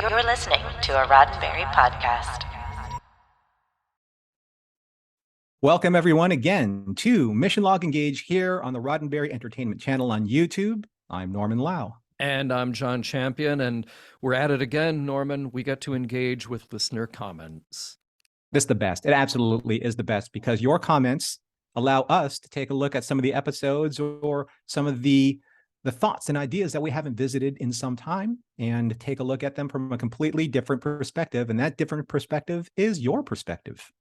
You're listening to a Roddenberry podcast. Welcome, everyone, again to Mission Log Engage here on the Roddenberry Entertainment channel on YouTube. I'm Norman Lau. And I'm John Champion, and we're at it again, Norman. We get to engage with listener comments. This is the best. It absolutely is the best because your comments allow us to take a look at some of the episodes or some of the thoughts and ideas that we haven't visited in some time and take a look at them from a completely different perspective. And that different perspective is your perspective.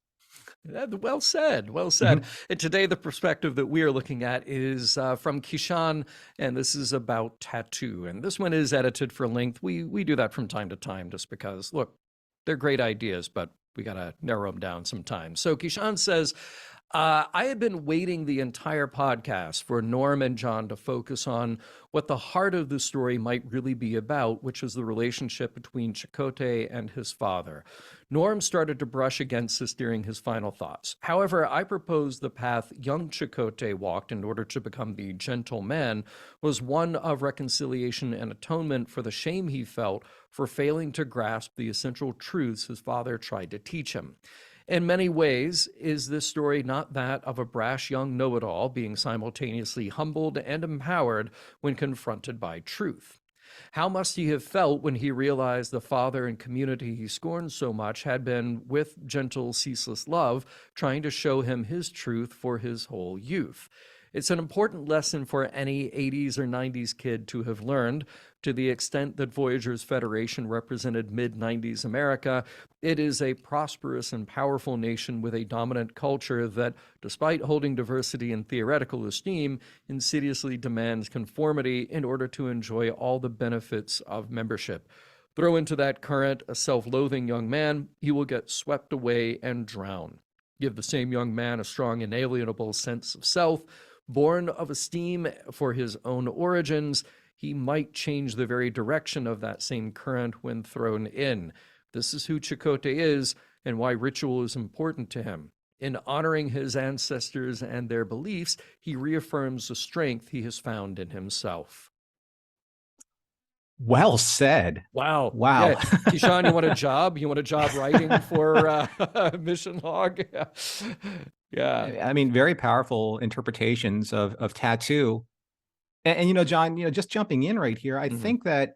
Well said. Well said. And today, the perspective that we are looking at is from Kishan, and this is about tattoo. And this one is edited for length. We do that from time to time just because, look, they're great ideas, but we got to narrow them down sometimes. So Kishan says, I had been waiting the entire podcast for Norm and John to focus on what the heart of the story might really be about, which is the relationship between Chakotay and his father. Norm started to brush against this during his final thoughts. However, I proposed the path young Chakotay walked in order to become the gentle man was one of reconciliation and atonement for the shame he felt for failing to grasp the essential truths his father tried to teach him. In many ways, is this story not that of a brash young know-it-all being simultaneously humbled and empowered when confronted by truth? How must he have felt when he realized the father and community he scorned so much had been, with gentle, ceaseless love, trying to show him his truth for his whole youth? It's an important lesson for any 80s or 90s kid to have learned. To the extent that Voyager's Federation represented mid-90s America, it is a prosperous and powerful nation with a dominant culture that, despite holding diversity in theoretical esteem, insidiously demands conformity in order to enjoy all the benefits of membership. Throw into that current a self-loathing young man, he will get swept away and drown. Give the same young man a strong, inalienable sense of self, born of esteem for his own origins, he might change the very direction of that same current when thrown in. This is who Chakotay is and why ritual is important to him. In honoring his ancestors and their beliefs, he reaffirms the strength he has found in himself. Well said. Wow. Wow. Yeah. Kishan, you want a job? You want a job writing for Mission Log? Yeah. I mean, very powerful interpretations of tattoo. And John, just jumping in right here, I think that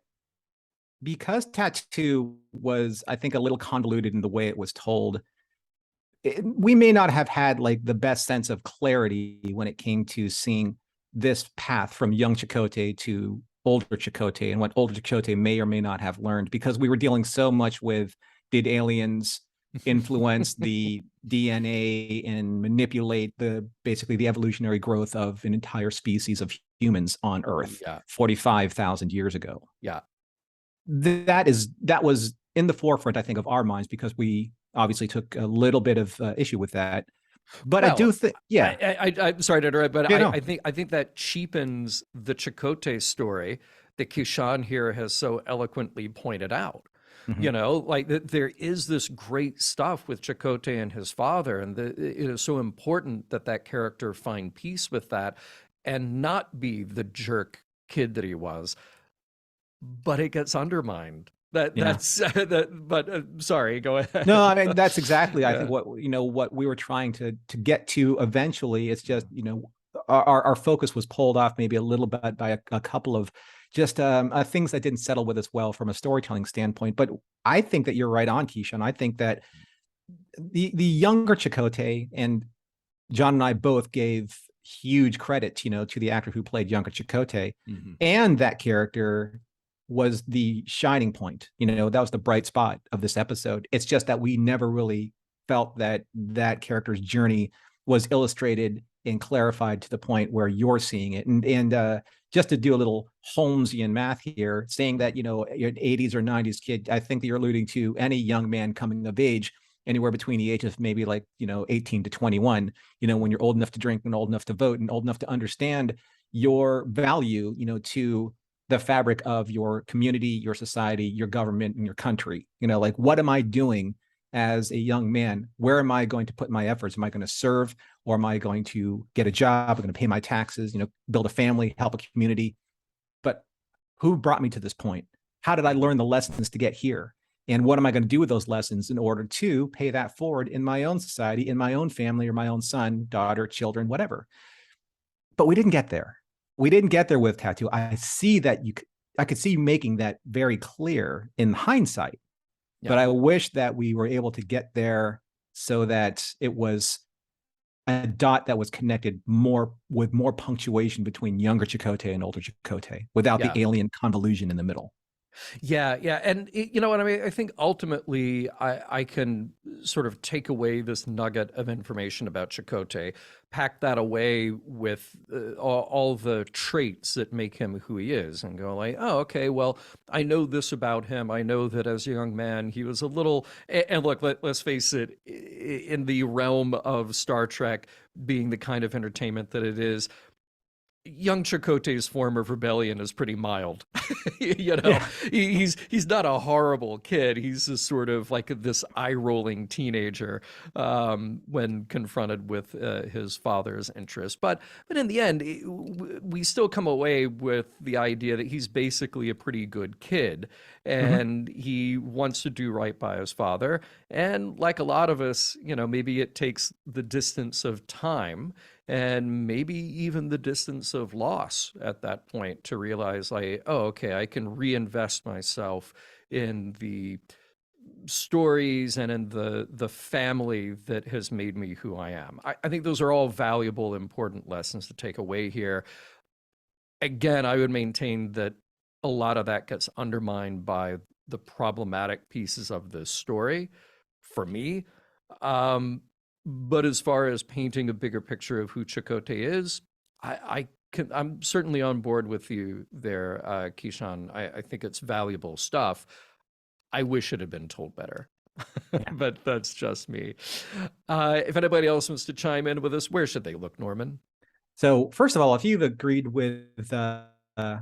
because tattoo was, I think, a little convoluted in the way it was told, we may not have had like the best sense of clarity when it came to seeing this path from young Chakotay to older Chakotay and what older Chakotay may or may not have learned, because we were dealing so much with, did aliens influence the DNA and manipulate basically the evolutionary growth of an entire species of humans on Earth 45,000 years ago. Yeah. That was in the forefront, I think, of our minds because we obviously took a little bit of issue with that. But I do think, I'm sorry to interrupt, but no. I think that cheapens the Chakotay story that Kishan here has so eloquently pointed out. You know, like there is this great stuff with Chakotay and his father, and it is so important that that character find peace with that and not be the jerk kid that he was. But it gets undermined. Sorry, go ahead. No, I mean, that's exactly, I think what we were trying to get to eventually. It's just, our focus was pulled off maybe a little bit by a couple of just things that didn't settle with us well from a storytelling standpoint. But I think that you're right on, Kishan. I think that the younger Chakotay, and John and I both gave huge credit, to the actor who played younger Chakotay, and that character was the shining point. That was the bright spot of this episode. It's just that we never really felt that that character's journey was illustrated and clarified to the point where you're seeing it. And just to do a little Holmesian math here, saying that, you're an 80s or 90s kid, I think that you're alluding to any young man coming of age anywhere between the age of maybe 18 to 21, when you're old enough to drink and old enough to vote and old enough to understand your value, to the fabric of your community, your society, your government, and your country. What am I doing as a young man? Where am I going to put my efforts? Am I going to serve, or am I going to get a job? I'm going to pay my taxes, build a family, help a community. But who brought me to this point? how did I learn the lessons to get here? And what am I going to do with those lessons in order to pay that forward in my own society, in my own family, or my own son, daughter, children, whatever? But we didn't get there. We didn't get there with Tattoo. I could see you making that very clear in hindsight, but I wish that we were able to get there so that it was a dot that was connected with more punctuation between younger Chakotay and older Chakotay without the alien convolution in the middle. Yeah, yeah. And you know what I mean? I think ultimately I can sort of take away this nugget of information about Chakotay, pack that away with all the traits that make him who he is, and go like, oh, okay, well, I know this about him. I know that as a young man, he was a little, and look, let's face it, in the realm of Star Trek being the kind of entertainment that it is, young Chakotay's form of rebellion is pretty mild. He's not a horrible kid. He's just sort of like this eye-rolling teenager when confronted with his father's interests. But in the end, we still come away with the idea that he's basically a pretty good kid, and he wants to do right by his father. And like a lot of us, maybe it takes the distance of time and maybe even the distance of loss at that point to realize, like, oh, okay, I can reinvest myself in the stories and in the family that has made me who I am. I think those are all valuable, important lessons to take away here. Again, I would maintain that a lot of that gets undermined by the problematic pieces of this story for me. But as far as painting a bigger picture of who Chakotay is, I'm certainly on board with you there, Kishan. I think it's valuable stuff. I wish it had been told better, but that's just me. If anybody else wants to chime in with us, where should they look, Norman? So first of all, if you've agreed with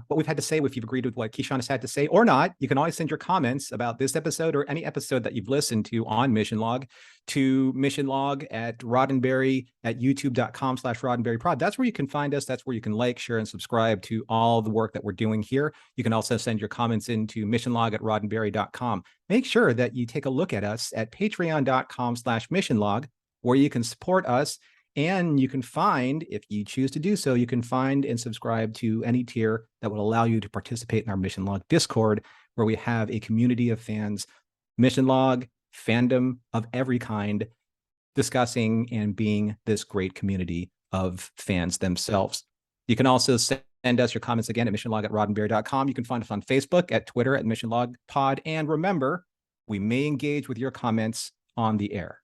what we've had to say, if you've agreed with what Kishan has had to say or not, you can always send your comments about this episode or any episode that you've listened to on Mission Log to Mission Log at Roddenberry at youtube.com/RoddenberryProd. That's where you can find us. That's where you can like, share, and subscribe to all the work that we're doing here. You can also send your comments into missionlog at Roddenberry.com. Make sure that you take a look at us at patreon.com/missionlog, where you can support us. And you can find, if you choose to do so, you can find and subscribe to any tier that will allow you to participate in our Mission Log Discord, where we have a community of fans, Mission Log, fandom of every kind, discussing and being this great community of fans themselves. You can also send us your comments again at missionlog at Roddenberry.com. You can find us on Facebook, at Twitter, at MissionLogPod. And remember, we may engage with your comments on the air.